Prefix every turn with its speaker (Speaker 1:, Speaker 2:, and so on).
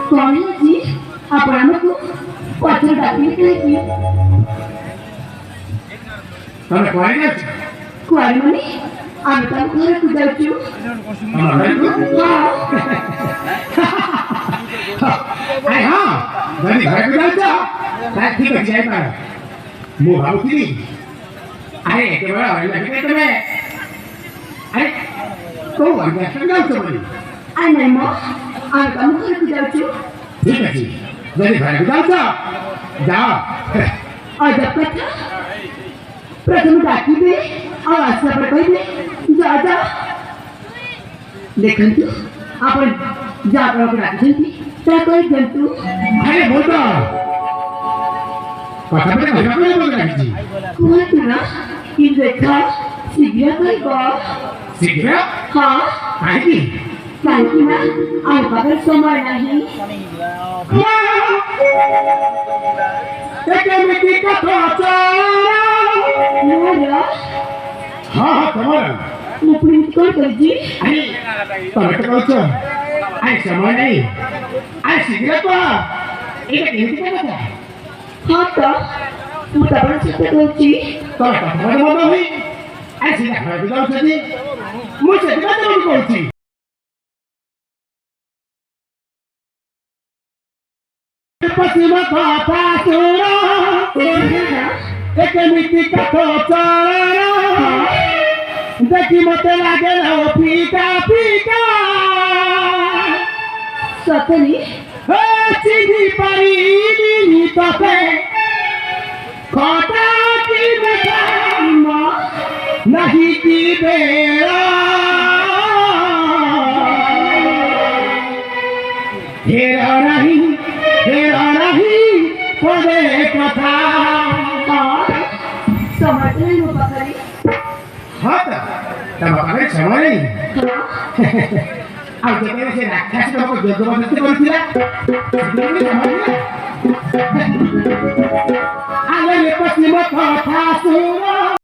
Speaker 1: कौन है जी आप हमको पत्र डालने के लिए
Speaker 2: તમે કોઈ નથી
Speaker 1: कोई मनी हम तो घर को जाऊँ
Speaker 2: আরে হ্যাঁ যদি ঘরে যাও তাই ঠিক আছে যাইবা মু ভাবুছি আরে একেবারে অন্য থেকে তুমি আরে তো অন্য যাও তুমি
Speaker 1: आई नहीं मो हम तो घर को जाऊँ
Speaker 2: ঠিক আছে যদি ঘরে যাও যাও
Speaker 1: और जब तक प्रथम डाकी दे और आस्था पर कोई दे जा जा देखन तू अपन जा कर डाकी थी तेरा कोई जंतु
Speaker 2: আরে বলতো কথা বলে কথা বলে বলে রাখছি
Speaker 1: कौन तू ना ये देखा शीघ्र कोई गो
Speaker 2: শীঘ্র
Speaker 1: हाँ
Speaker 2: আইকি
Speaker 1: काहे ना और बगल समय नहीं
Speaker 2: একে মিটি কথা
Speaker 1: मोरा
Speaker 2: হ্যাঁ হ্যাঁ তোমার
Speaker 1: मुपड़ी कौन कर जी
Speaker 2: আরে তুমি তো বলছো আরে সময় নেই আরে শীঘ্র তো এটা কেমন কথা
Speaker 1: हाँ तो तू तब से कर जी
Speaker 2: তোর কথা বলে মনে হই আরে শীঘ্র ঘরে যাও যদি মুঝে কথা বলছি পশ্চিম কথা তোরা একে মিটি কথা চড়া দেখি মতে লাগে না ফিকা ফিকা
Speaker 1: सतनी
Speaker 2: চিনি পারিনি তোকে কথা কি বেটা
Speaker 1: माँ
Speaker 2: নাহি কি বেড়া হেরা নাহি পদে কথা
Speaker 1: समझ नहीं हो पकड़ी
Speaker 2: হত তোমাকে সময় নেই
Speaker 1: हाँ
Speaker 2: আর যেখানে সে রাক্ষস তোমাকে জবরদস্তি করেছিল আগে পশ্চিম কথা শুনো